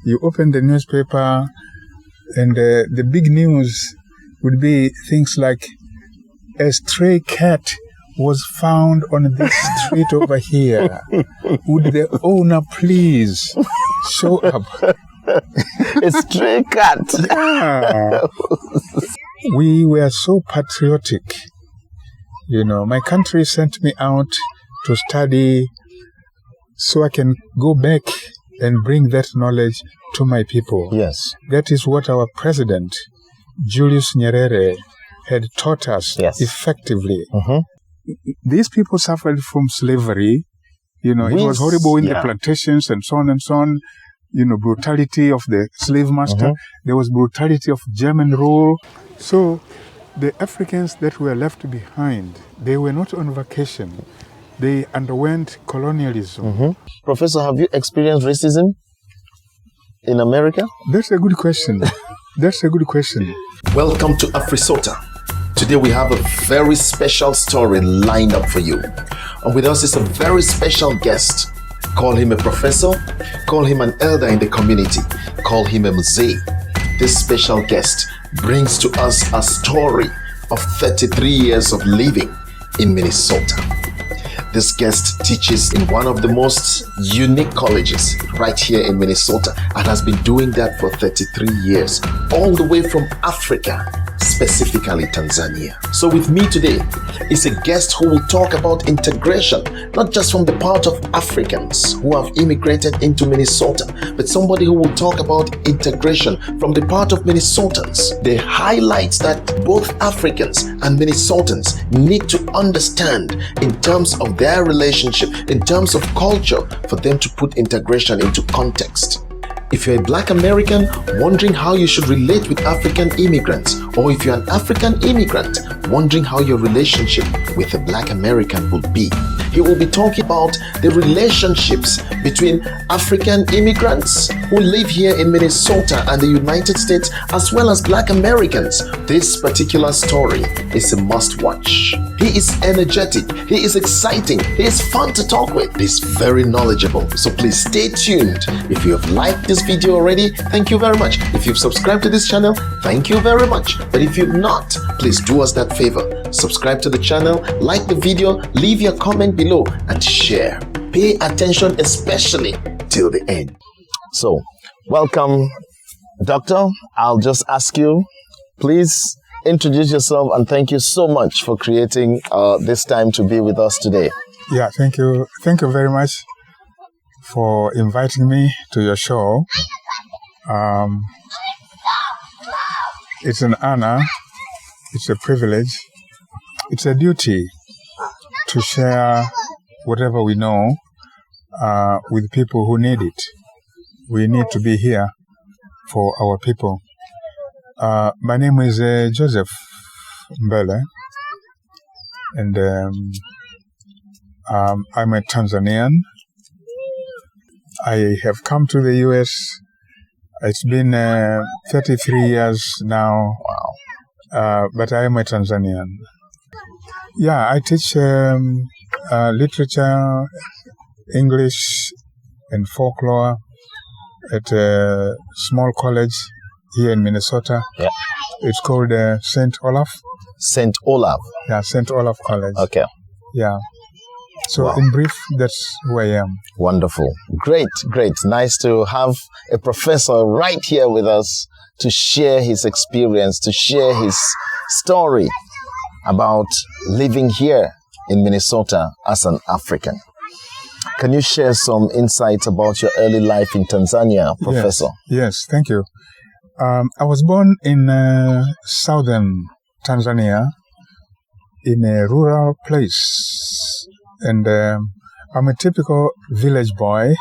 You open the newspaper, and the big news would be things like, a stray cat was found on this street over here. Would the owner please show up? A stray cat. Yeah. We were so patriotic. My country sent me out to study so I can go back and bring that knowledge to my people. Yes. That is what our president, Julius Nyerere, had taught us effectively. Mm-hmm. These people suffered from slavery. It was horrible in the plantations and so on and so on. Brutality of the slave master. Mm-hmm. There was brutality of German rule. So the Africans that were left behind, they were not on vacation. They underwent colonialism. Mm-hmm. Professor, have you experienced racism in America? That's a good question. Welcome to Afrisota. Today we have a very special story lined up for you. And with us is a very special guest. Call him a professor, call him an elder in the community, call him a mzee. This special guest brings to us a story of 33 years of living in Minnesota. This guest teaches in one of the most unique colleges right here in Minnesota and has been doing that for 33 years, all the way from Africa, specifically Tanzania. So with me today is a guest who will talk about integration, not just from the part of Africans who have immigrated into Minnesota, but somebody who will talk about integration from the part of Minnesotans. The highlights that both Africans and Minnesotans need to understand in terms of their relationship, in terms of culture, for them to put integration into context. If you're a Black American wondering how you should relate with African immigrants, or if you're an African immigrant wondering how your relationship with a Black American will be, he will be talking about the relationships between African immigrants who live here in Minnesota and the United States, as well as Black Americans. This particular story is a must-watch. He is energetic, he is exciting, he is fun to talk with, he is very knowledgeable. So please stay tuned. If you have liked this video already, thank you very much. If you've subscribed to this channel, thank you very much. But if you've not, please do us that favor. Subscribe to the channel, like the video, leave your comment below, and share. Pay attention especially till the end. So, welcome, Doctor. I'll just ask you, please introduce yourself, and thank you so much for creating this time to be with us today. Yeah, thank you. Thank you very much for inviting me to your show. It's an honor, it's a privilege, it's a duty to share whatever we know with people who need it. We need to be here for our people. My name is Joseph Mbele, and I'm a Tanzanian. I have come to the U.S. It's been 33 years now. Wow. But I am a Tanzanian. Yeah, I teach literature, English, and folklore at a small college here in Minnesota. Yeah. It's called St. Olaf. St. Olaf. Yeah, St. Olaf College. Okay. Yeah. So wow. In brief, that's who I am. Wonderful. Great, great. Nice to have a professor right here with us to share his experience, to share his story about living here in Minnesota as an African. Can you share some insights about your early life in Tanzania, Professor? Yes, thank you. I was born in southern Tanzania in a rural place. And I'm a typical village boy.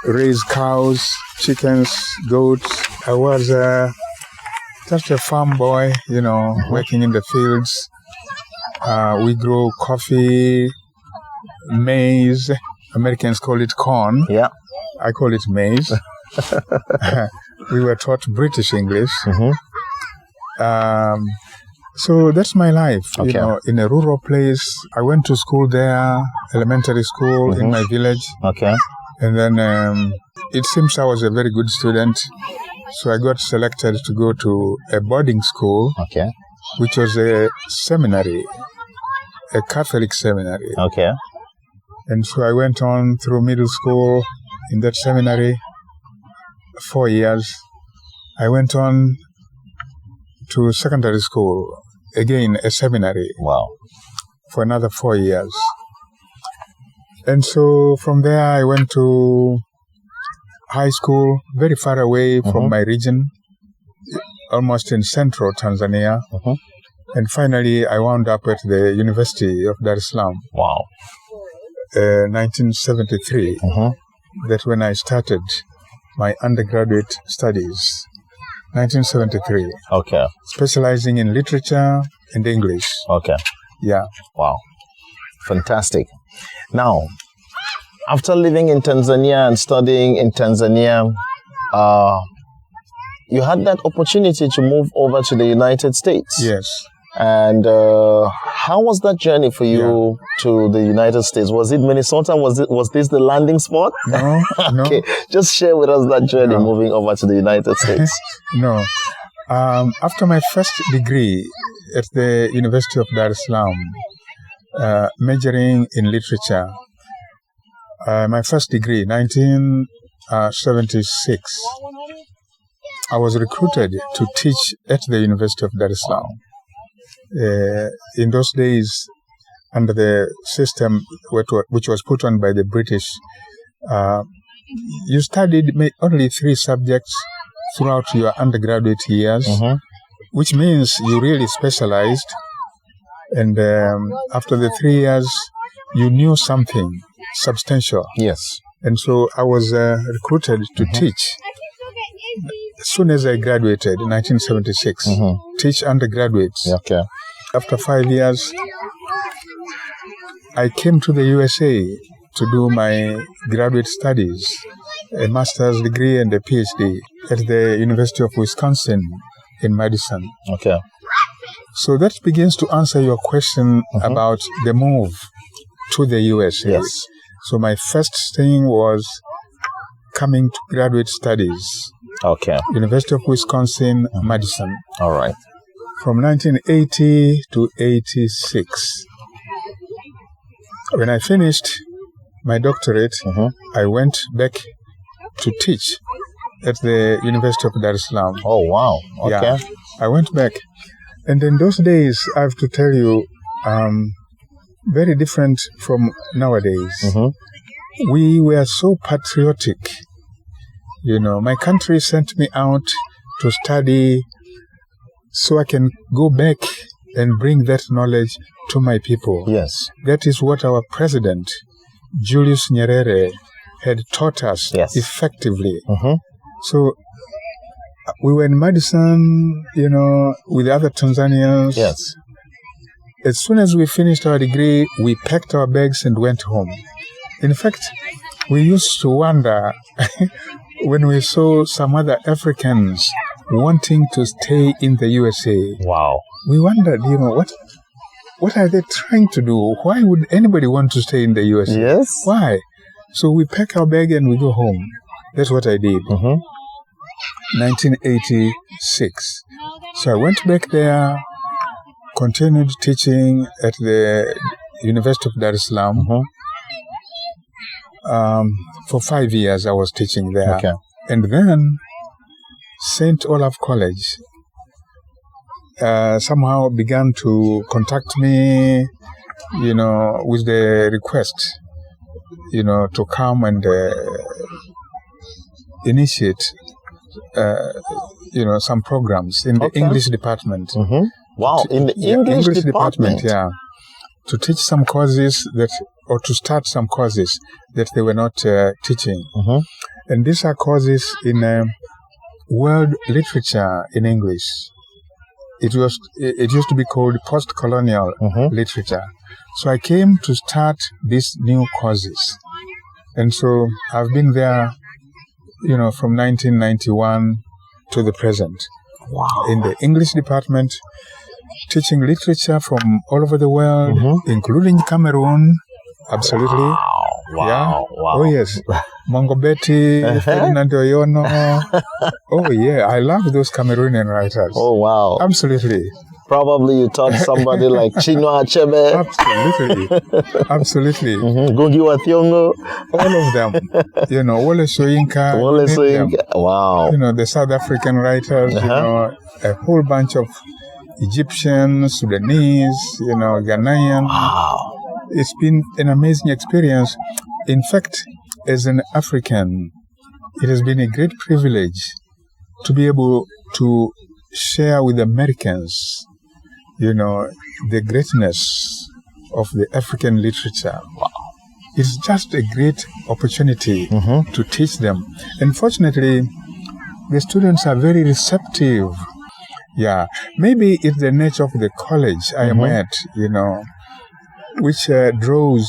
Raised cows, chickens, goats. I was just a farm boy, working in the fields. We grow coffee, maize. Americans call it corn. Yeah. I call it maize. We were taught British English. Mm-hmm. So that's my life, okay. In a rural place. I went to school there, elementary school in my village. Okay. And then it seems I was a very good student, so I got selected to go to a boarding school, Okay. which was a seminary, a Catholic seminary. Okay. And so I went on through middle school in that seminary, 4 years. I went on to secondary school, again a seminary, Wow. for another 4 years. And so from there I went to high school, very far away from my region, almost in central Tanzania. And finally I wound up at the University of Dar es Salaam, Wow. 1973. That's when I started my undergraduate studies, 1973, Okay. specializing in literature and English. Okay. Yeah. Wow. Fantastic. Now, after living in Tanzania and studying in Tanzania, you had that opportunity to move over to the United States. Yes. And how was that journey for you to the United States? Was it Minnesota? Was this the landing spot? No, no. Okay, just share with us that journey moving over to the United States. No. After my first degree at the University of Dar es Salaam, majoring in literature, my first degree, 1976, I was recruited to teach at the University of Dar es Salaam. In those days, under the system which was put on by the British, you studied only 3 subjects throughout your undergraduate years, which means you really specialized. And after the 3 years, you knew something substantial. Yes. And so I was recruited to teach. As soon as I graduated in 1976, teach undergraduates. Okay. After 5 years, I came to the USA to do my graduate studies, a master's degree and a PhD at the University of Wisconsin in Madison. Okay. So that begins to answer your question about the move to the USA. Yes. So my first thing was coming to graduate studies, Okay. University of Wisconsin, Madison, All right. from 1980 to 86. When I finished my doctorate, I went back to teach at the University of Dar es Salaam. Oh, wow. Okay. Yeah, I went back. And in those days, I have to tell you, very different from nowadays. We were so patriotic. You know, my country sent me out to study so I can go back and bring that knowledge to my people. Yes. That is what our president, Julius Nyerere, had taught us effectively. So we were in Madison, you know, with other Tanzanians. Yes. As soon as we finished our degree, we packed our bags and went home. In fact, we used to wonder when we saw some other Africans wanting to stay in the USA. Wow. We wondered, you know, what are they trying to do? Why would anybody want to stay in the USA? Yes. Why? So we pack our bag and we go home. That's what I did. 1986. So I went back there, continued teaching at the University of Dar es Salaam. For 5 years I was teaching there. Okay. And then St. Olaf College somehow began to contact me, you know, with the request, you know, to come and initiate, you know, some programs in the English department. Wow, in the English department. Yeah. To teach some courses or to start some courses that they were not teaching. And these are courses in world literature in English. It used to be called post-colonial literature. So I came to start these new courses. And so I've been there, you know, from 1991 to the present. Wow. In the English department, teaching literature from all over the world, including Cameroon. Absolutely. Wow. Wow. Oh, yes. Mongo Betty, Ferdinand Oyono. Oh, yeah. I love those Cameroonian writers. Oh, wow. Absolutely. Probably you taught somebody like Chinua Achebe. Absolutely. Gungi wa Thiong'o. All of them. Wole Soyinka. Wow. The South African writers, a whole bunch of Egyptian, Sudanese, Ghanaian. Wow. It's been an amazing experience. In fact, as an African, it has been a great privilege to be able to share with Americans, the greatness of the African literature. Wow. It's just a great opportunity to teach them. And fortunately, the students are very receptive. Yeah, maybe it's the nature of the college I am at, which draws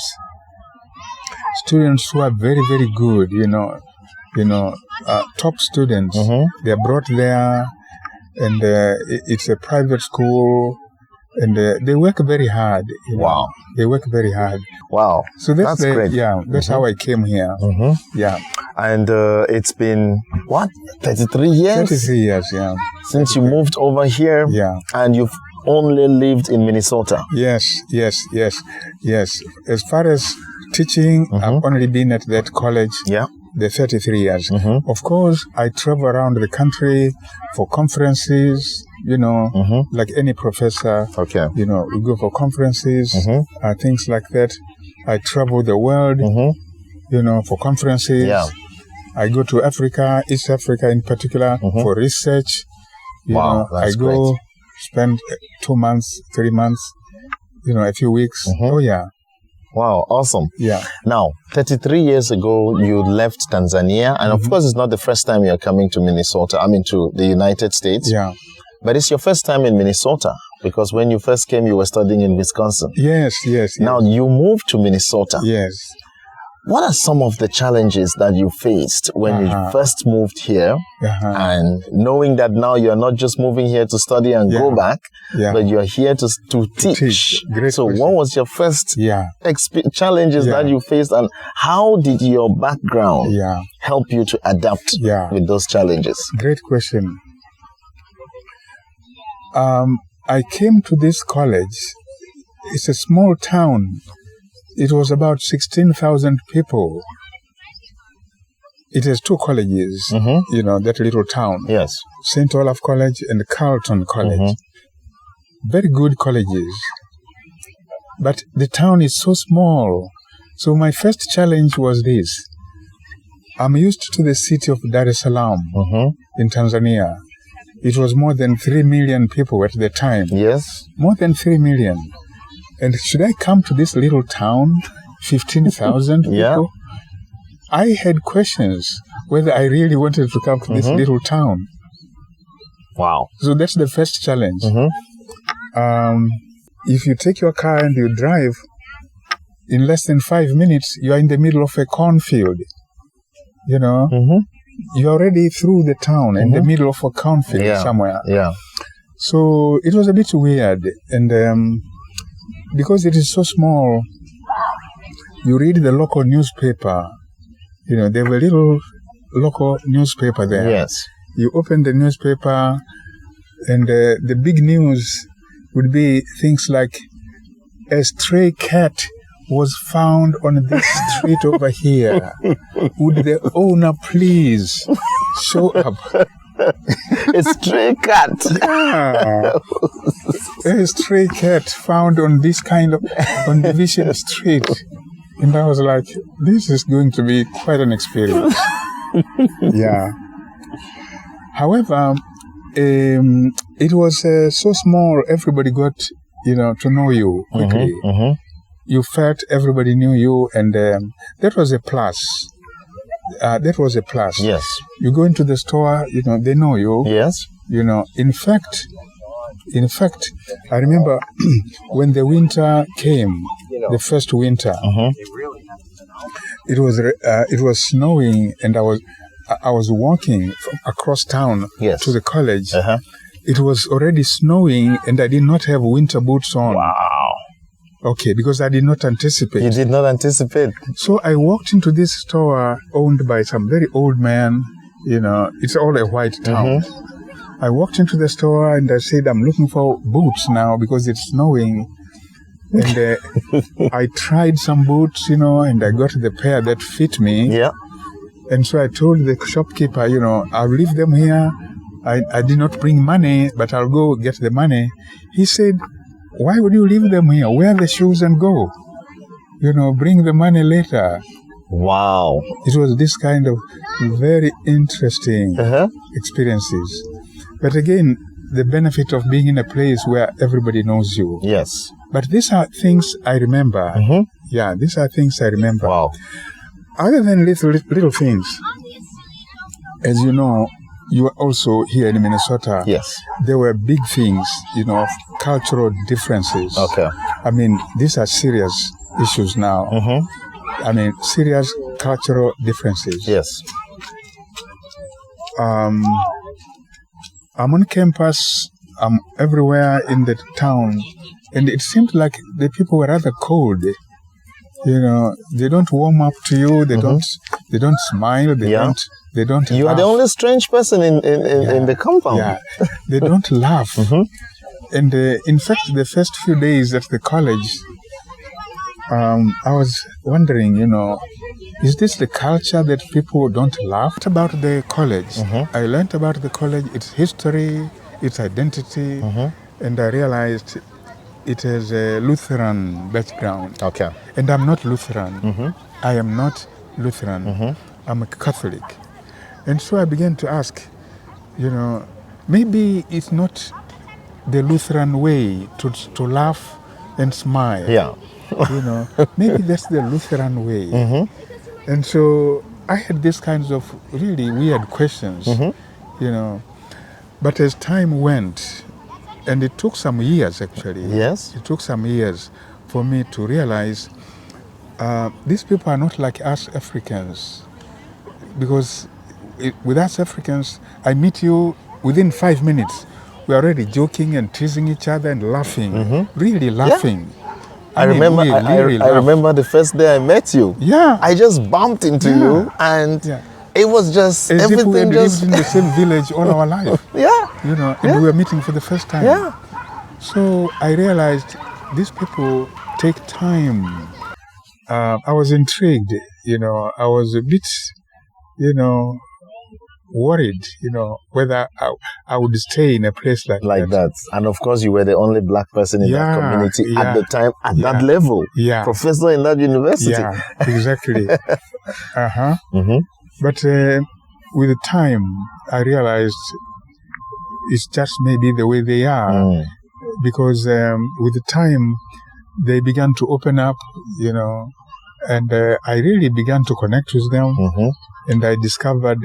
students who are very, very good, top students. They're brought there, and it's a private school, and they work very hard. Wow. They work very hard. Wow. So that's great. Yeah, that's how I came here. Yeah. And it's been, 33 years? 33 years, yeah. Since you moved over here? Yeah. And you've only lived in Minnesota? Yes. As far as teaching, I've only been at that college. Yeah. The 33 years. Of course, I travel around the country for conferences, like any professor. Okay. We go for conferences, things like that. I travel the world, for conferences. Yeah. I go to Africa, East Africa in particular, for research. Wow, that's I go spend 2 months, 3 months, a few weeks. Oh, yeah. Wow, awesome. Yeah. Now, 33 years ago, you left Tanzania. And of course, it's not the first time you're coming to Minnesota, to the United States. Yeah. But it's your first time in Minnesota, because when you first came, you were studying in Wisconsin. Yes. Now, you moved to Minnesota. Yes. What are some of the challenges that you faced when you first moved here? And knowing that now you're not just moving here to study and go back, but you're here to teach. So what was your first challenges that you faced, and how did your background help you to adapt with those challenges? Great question. I came to this college. It's a small town. It was about 16,000 people. It has two colleges, that little town. Yes. St. Olaf College and Carleton College. Very good colleges. But the town is so small. So my first challenge was this. I'm used to the city of Dar es Salaam in Tanzania. It was more than 3 million people at the time. Yes. More than 3 million. And should I come to this little town, 15,000 people? I had questions whether I really wanted to come to this little town. Wow. So that's the first challenge. If you take your car and you drive, in less than 5 minutes, you are in the middle of a cornfield. You're already through the town, in the middle of a cornfield somewhere. Yeah. So it was a bit weird. And because it is so small, you read the local newspaper. There were little local newspaper there. Yes. You open the newspaper, and the big news would be things like, a stray cat was found on this street over here. Would the owner please show up? A stray cat. Yeah. A stray cat found on this on Division Street. And I was like, this is going to be quite an experience. Yeah. However, it was so small, everybody got, to know you quickly. You felt everybody knew you, and that was a plus. Yes. You go into the store, they know you. Yes. In fact, I remember when the winter came, the first winter, it was snowing, and I was walking across town to the college. It was already snowing, and I did not have winter boots on. Wow. Okay, because I did not anticipate. You did not anticipate. So I walked into this store owned by some very old man. You know, it's all a white town. I walked into the store and I said, I'm looking for boots now because it's snowing. And I tried some boots, you know, and I got the pair that fit me. Yeah. And so I told the shopkeeper, you know, I'll leave them here. I did not bring money, but I'll go get the money. He said, why would you leave them here? Wear the shoes and go. You know, bring the money later. Wow. It was this kind of very interesting experiences. But again, the benefit of being in a place where everybody knows you. Yes. But these are things I remember. Yeah, these are things I remember. Wow. Other than little things, as you know, you are also here in Minnesota. Yes. There were big things, you know, of cultural differences. Okay. I mean, these are serious issues now. I mean, serious cultural differences. Yes. I'm on campus. I'm everywhere in the town. And it seemed like the people were rather cold. You know, they don't warm up to you. They don't smile. They don't You laugh. are the only strange person in the compound. Yeah, they don't laugh. And in fact, the first few days at the college, I was wondering, you know, is this the culture that people don't laugh? About the college, I learned about the college, its history, its identity, and I realized it has a Lutheran background. Okay. And I'm not Lutheran. I am not Lutheran. I'm a Catholic. And so I began to ask, you know, maybe it's not the Lutheran way to laugh and smile. Yeah. You know, maybe that's the Lutheran way. And so I had these kinds of really weird questions, you know. But as time went, and it took some years actually. Yes. It took some years for me to realize these people are not like us Africans. Because with us Africans, I meet you within 5 minutes. We're already joking and teasing each other and laughing, really laughing. Yeah. I remember the first day I met you. Yeah. I just bumped into you and it was just as everything if we had just lived in the same village all our life. You know, and we were meeting for the first time. So I realized these people take time. I was intrigued, you know, I was a bit, you know, worried, you know, whether I would stay in a place like that. And of course, you were the only black person in that community at the time, at that level. Professor in that university. Yeah, exactly. But with the time, I realized it's just maybe the way they are. Because with the time, they began to open up, you know, and I really began to connect with them. And I discovered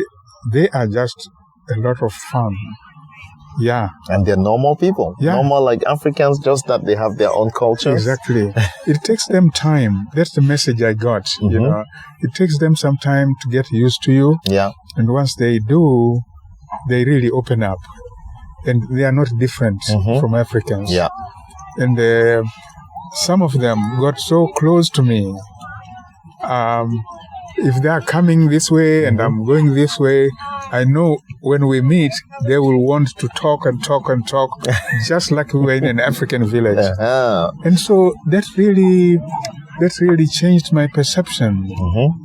they are just a lot of fun. Yeah. And they're normal people. Normal like Africans, just that they have their own cultures. Exactly. It takes them time. That's the message I got, you know. It takes them some time to get used to you. Yeah. And once they do, they really open up. And they are not different from Africans. Yeah. And some of them got so close to me. If they are coming this way and I'm going this way, I know when we meet, they will want to talk and talk and talk, just like we were in an African village. And so that really changed my perception.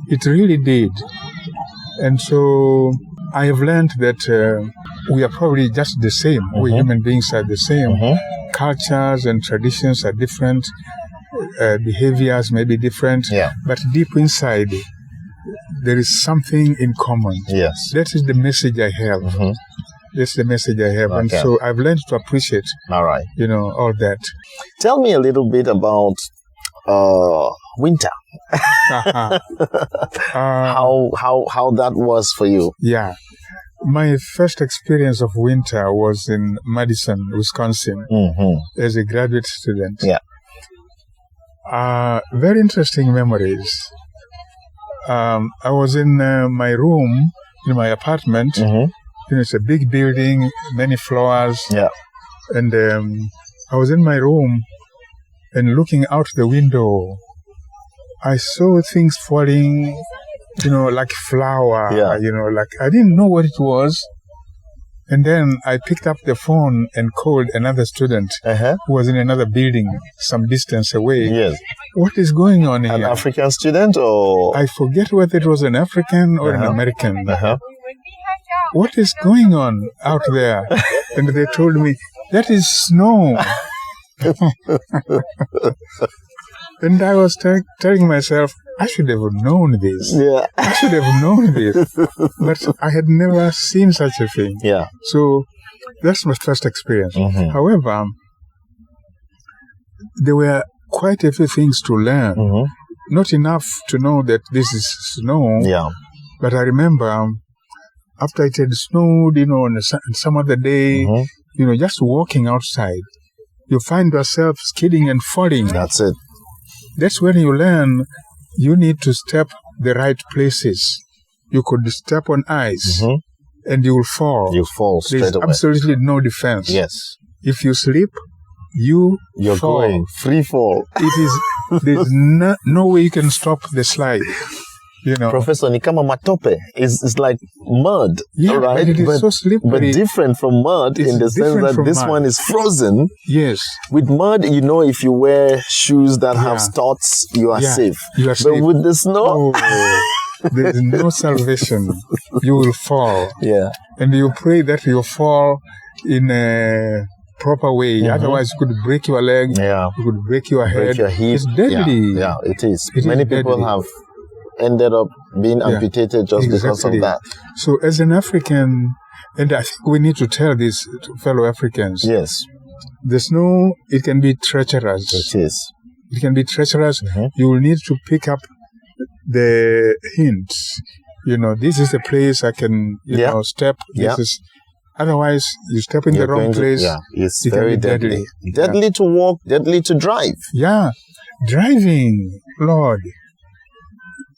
It really did. And so I have learned that we are probably just the same. We human beings are the same. Cultures and traditions are different. Behaviors may be different. But deep inside, there is something in common. Yes. That is the message I have. That's the message I have. And so I've learned to appreciate, you know, all that. Tell me a little bit about winter. How that was for you. Yeah. My first experience of winter was in Madison, Wisconsin, as a graduate student. Very interesting memories. I was in my room, in my apartment. You know, it's a big building, many floors. And I was in my room, and looking out the window, I saw things falling, like flour, like I didn't know what it was. And then I picked up the phone and called another student who was in another building some distance away. Yes. What is going on here? An African student or? I forget whether it was an African or an American. What is going on out there? And they told me, that is snow. And I was telling myself, I should have known this. Yeah. I should have known this. But I had never seen such a thing. Yeah. So that's my first experience. Mm-hmm. However, there were quite a few things to learn. Mm-hmm. Not enough to know that this is snow. Yeah. But I remember after it had snowed, on some other day, just walking outside, you find yourself skidding and falling. That's it. That's when you learn you need to step the right places. You could step on ice and you will fall. You fall straight There's away. absolutely no defense. Yes. If you slip, you're fall. Going free fall. There's no way you can stop the slide. Professor, ni kama matope. It's like mud, yeah, right? But it is so slippery. But different from mud in the sense that this one is frozen. Yes. With mud, if you wear shoes that have studs, you are safe. You are safe. But with the snow, there is no salvation. You will fall. Yeah. And you pray that you fall in a proper way. Otherwise, you could break your leg. Yeah. You could break your head. Break your hip. It's deadly. Yeah, it is. It Many is people deadly. have ended up being amputated just because of that. So as an African, and I think we need to tell this to fellow Africans. Yes. The snow, it can be treacherous. It is. It can be treacherous. You will need to pick up the hints. This is the place I can, step. This is. Otherwise, you step in the wrong place. Yeah, it's very deadly. Deadly to walk, deadly to drive. Yeah. Driving, Lord.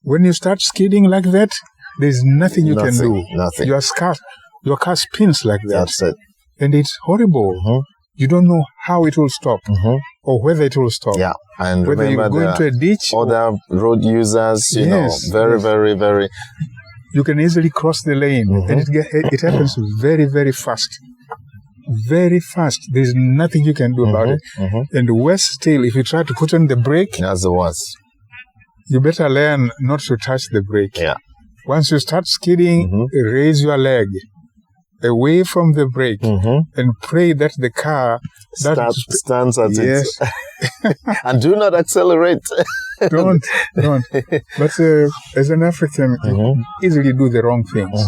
When you start skidding like that, there's nothing you can do. Nothing. Your car spins like that. That's it. And it's horrible. You don't know how it will stop or whether it will stop. Yeah. And whether you go into a ditch. Other road users, very, very, very. You can easily cross the lane. And it happens very, very fast. Very fast. There's nothing you can do about it. And worse still, if you try to put on the brake. That's the worst. You better learn not to touch the brake. Yeah. Once you start skidding, raise your leg away from the brake and pray that the car stands at it. And do not accelerate. Don't. But as an African, you easily do the wrong things.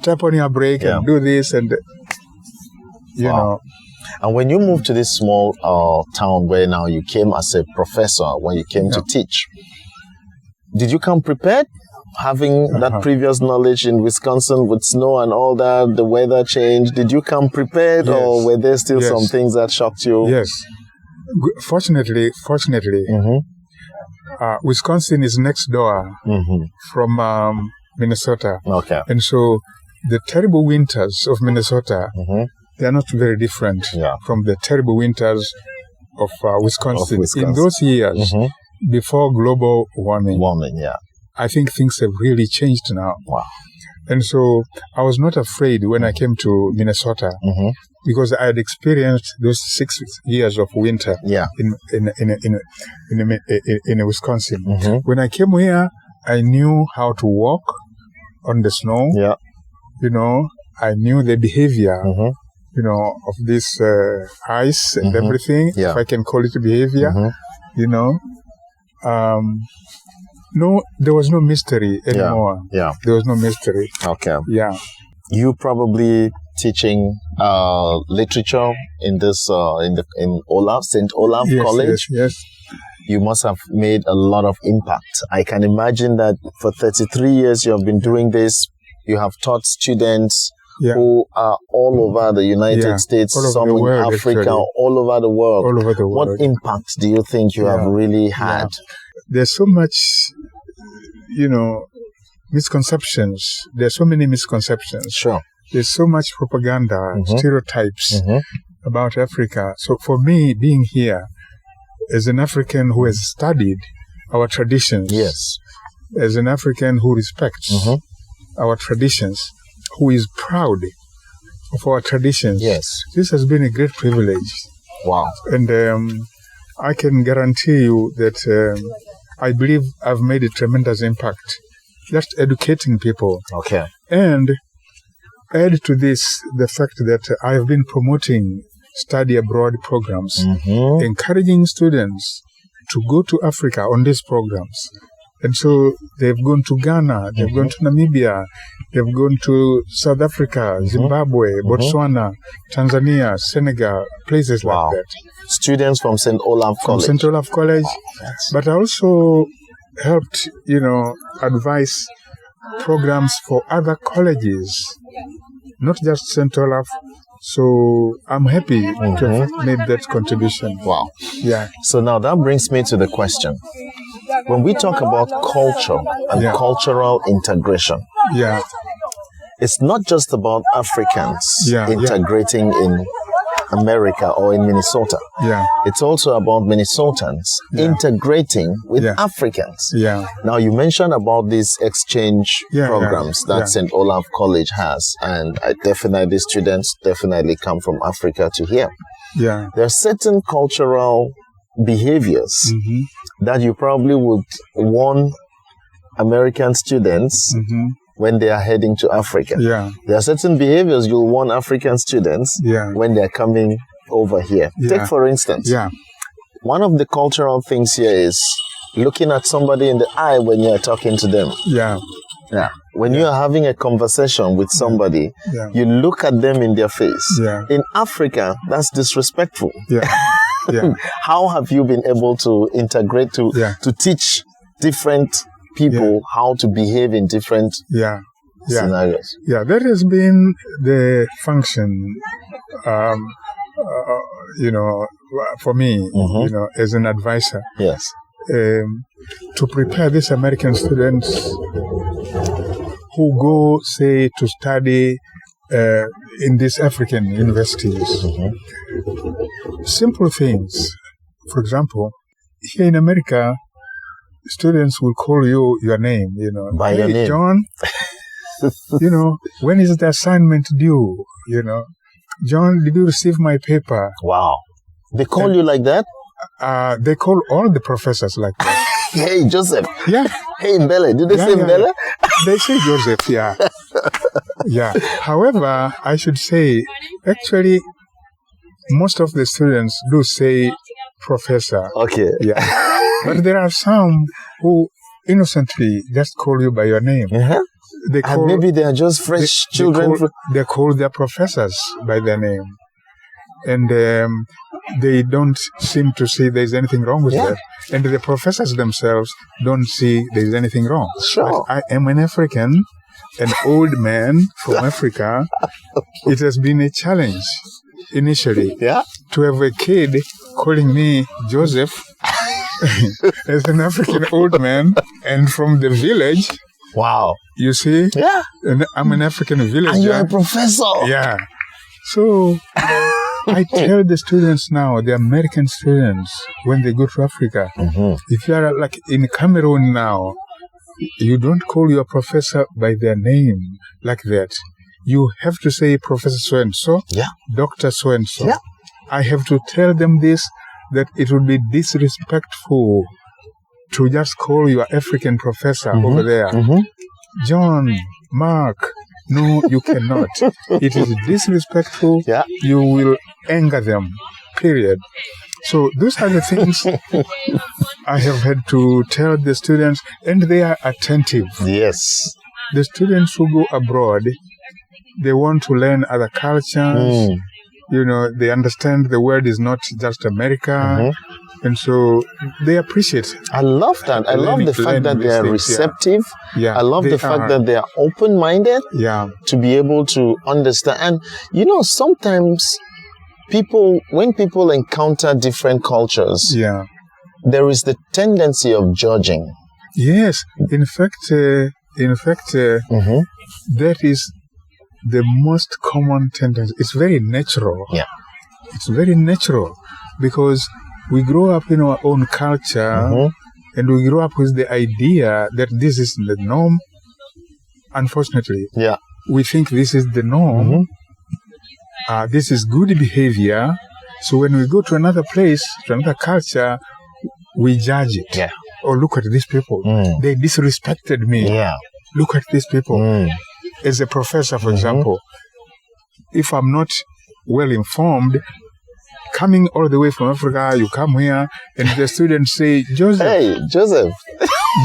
Step on your brake and do this and, you know. And when you moved to this small town where now you came as a professor, when you came to teach, did you come prepared? Having that previous knowledge in Wisconsin with snow and all that, the weather change, did you come prepared or were there still some things that shocked you? Yes. Fortunately, Wisconsin is next door from Minnesota. Okay. And so the terrible winters of Minnesota, they are not very different from the terrible winters of Wisconsin. In those years, before global warming, I think things have really changed now. Wow. And so I was not afraid when I came to Minnesota because I had experienced those 6 years of winter in Wisconsin. When I came here, I knew how to walk on the snow. Yeah. You know, I knew the behavior, you know, of this ice and everything, if I can call it behavior, you know. No, there was no mystery anymore. Yeah. There was no mystery. Okay. Yeah. You probably teaching literature in this in Olaf, St. Olaf College. Yes. You must have made a lot of impact. I can imagine that for 33 years you have been doing this. You have taught students who are all over the United States, some in Africa, all over the world. All over the world. What impact do you think you have really had? There's so much, you know, misconceptions. There's so many misconceptions. Sure. There's so much propaganda, stereotypes about Africa. So for me, being here, as an African who has studied our traditions, Yes. as an African who respects our traditions, who is proud of our traditions, Yes. this has been a great privilege. Wow. And I can guarantee you that I believe I've made a tremendous impact just educating people. Okay. And add to this the fact that I have been promoting study abroad programs, encouraging students to go to Africa on these programs. And so they've gone to Ghana, they've gone to Namibia, they've gone to South Africa, Zimbabwe, Botswana, Tanzania, Senegal, places Wow. like that. Students from St. Olaf From College. St. Olaf College. But I also helped, advise programs for other colleges, not just St. Olaf. So I'm happy to have made that contribution. Wow. Yeah. So now that brings me to the question. When we talk about culture and cultural integration, Yeah. it's not just about Africans Yeah, integrating in America or in Minnesota. Yeah. It's also about Minnesotans integrating with Africans. Yeah. Now, you mentioned about these exchange programs that yeah. St. Olaf College has, and students definitely come from Africa to here. Yeah. There are certain cultural behaviors that you probably would warn American students when they are heading to Africa. Yeah. There are certain behaviors you'll warn African students when they're coming over here. Take, for instance, one of the cultural things here is looking at somebody in the eye when you're talking to them. Yeah. Yeah. When you are having a conversation with somebody, you look at them in their face. Yeah. In Africa, that's disrespectful. Yeah. Yeah. How have you been able to integrate to teach different people how to behave in different scenarios? Yeah, that has been the function, for me, as an advisor. Yes. To prepare these American students who go, say, to study in these African universities. Simple things. For example, here in America, students will call you your name, By your name. John, when is the assignment due? John, did you receive my paper? Wow. They call you like that? They call all the professors like that. Hey, Joseph. Yeah. Hey, Mbele. Did they say Mbele? They say Joseph, yeah. Yeah. However, I should say, actually, most of the students do say professor. Okay. Yeah. But there are some who innocently just call you by your name. They call, and maybe they are just fresh children. They call their professors by their name. And they don't seem to see there's anything wrong with that. And the professors themselves don't see there's anything wrong. Sure. But I am an African, an old man from Africa. It has been a challenge initially to have a kid calling me Joseph as an African old man and from the village. Wow. You see? Yeah. And I'm an African villager. And you're a professor. Yeah. So I tell the students now, the American students, when they go to Africa, if you are like in Cameroon now, you don't call your professor by their name like that. You have to say Professor so-and-so, Dr. so-and-so. Yeah. I have to tell them this, that it would be disrespectful to just call your African professor over there. John, Mark, no, you cannot. It is disrespectful. You will anger them, period. So those are the things I have had to tell the students, and they are attentive. Yes. The students who go abroad, they want to learn other cultures. They understand the world is not just America. And so they appreciate it. I love that. I love the fact that they are receptive. I love the fact that they are open-minded to be able to understand. And, sometimes when people encounter different cultures, there is the tendency of judging. Yes. In fact, that is the most common tendency. It's very natural. Yeah. It's very natural because we grow up in our own culture, and we grow up with the idea that this is the norm. Unfortunately, we think this is the norm. This is good behavior. So when we go to another place, to another culture, we judge it. Yeah. Oh, look at these people. They disrespected me. Yeah. Look at these people. As a professor, for example, if I'm not well informed, coming all the way from Africa, you come here, and the students say, Joseph. Hey, Joseph.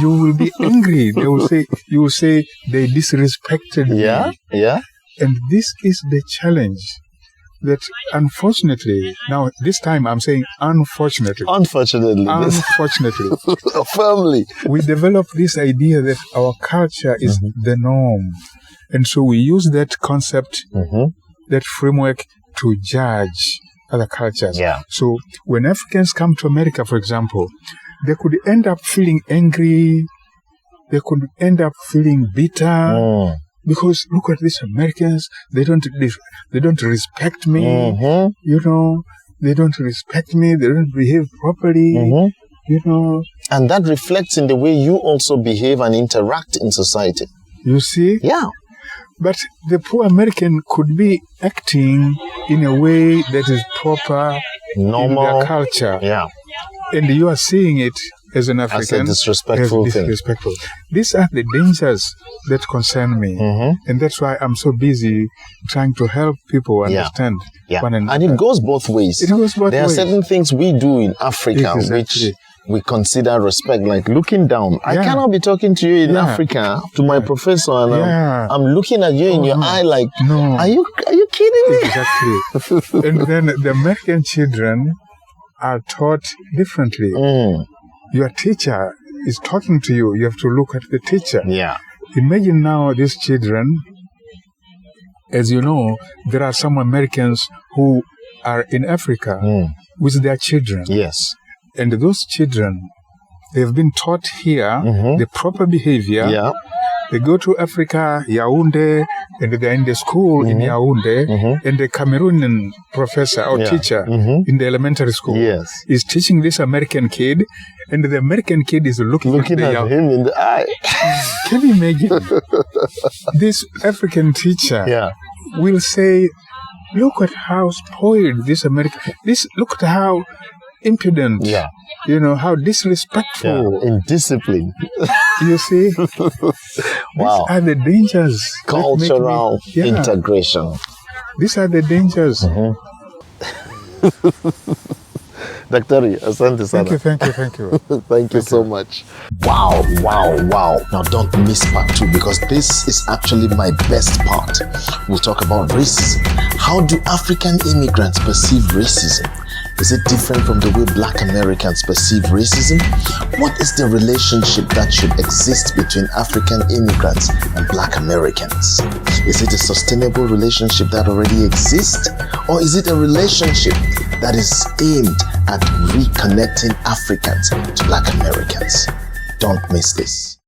You will be angry. You will say they disrespected me. Yeah. And this is the challenge that unfortunately, now this time I'm saying unfortunately. Unfortunately. Firmly. We develop this idea that our culture is the norm. And so we use that concept, that framework to judge other cultures. Yeah. So when Africans come to America, for example, they could end up feeling angry. They could end up feeling bitter. Because look at these Americans, they don't respect me, they don't respect me, they don't behave properly, And that reflects in the way you also behave and interact in society. You see? Yeah. But the poor American could be acting in a way that is proper, normal, in their culture. Yeah. And you are seeing it as an African. As a disrespectful thing. These are the dangers that concern me. And that's why I'm so busy trying to help people understand one another. And it goes both ways. There are certain things we do in Africa which we consider respect, like looking down. I cannot be talking to you in Africa, to my professor, and I'm looking at you in your eye like, no. Are you kidding me? Exactly. And then the American children are taught differently. Your teacher is talking to you. You have to look at the teacher. Yeah. Imagine now these children. As you know, there are some Americans who are in Africa with their children. Yes. And those children, they've been taught here the proper behavior. Yeah. They go to Africa, Yaoundé, and they're in the school in Yaoundé, and the Cameroonian professor or teacher in the elementary school is teaching this American kid, and the American kid is looking at him in the eye. Can you imagine? This African teacher will say, look at how spoiled this American, look at how impudent, how disrespectful. Indisciplined. You see? Wow. These are the dangers. Cultural integration. These are the dangers. Daktari, asante sana. Thank you. Thank you so much. Wow. Now don't miss part 2, because this is actually my best part. We'll talk about racism. How do African immigrants perceive racism? Is it different from the way Black Americans perceive racism? What is the relationship that should exist between African immigrants and Black Americans? Is it a sustainable relationship that already exists? Or is it a relationship that is aimed at reconnecting Africans to Black Americans? Don't miss this.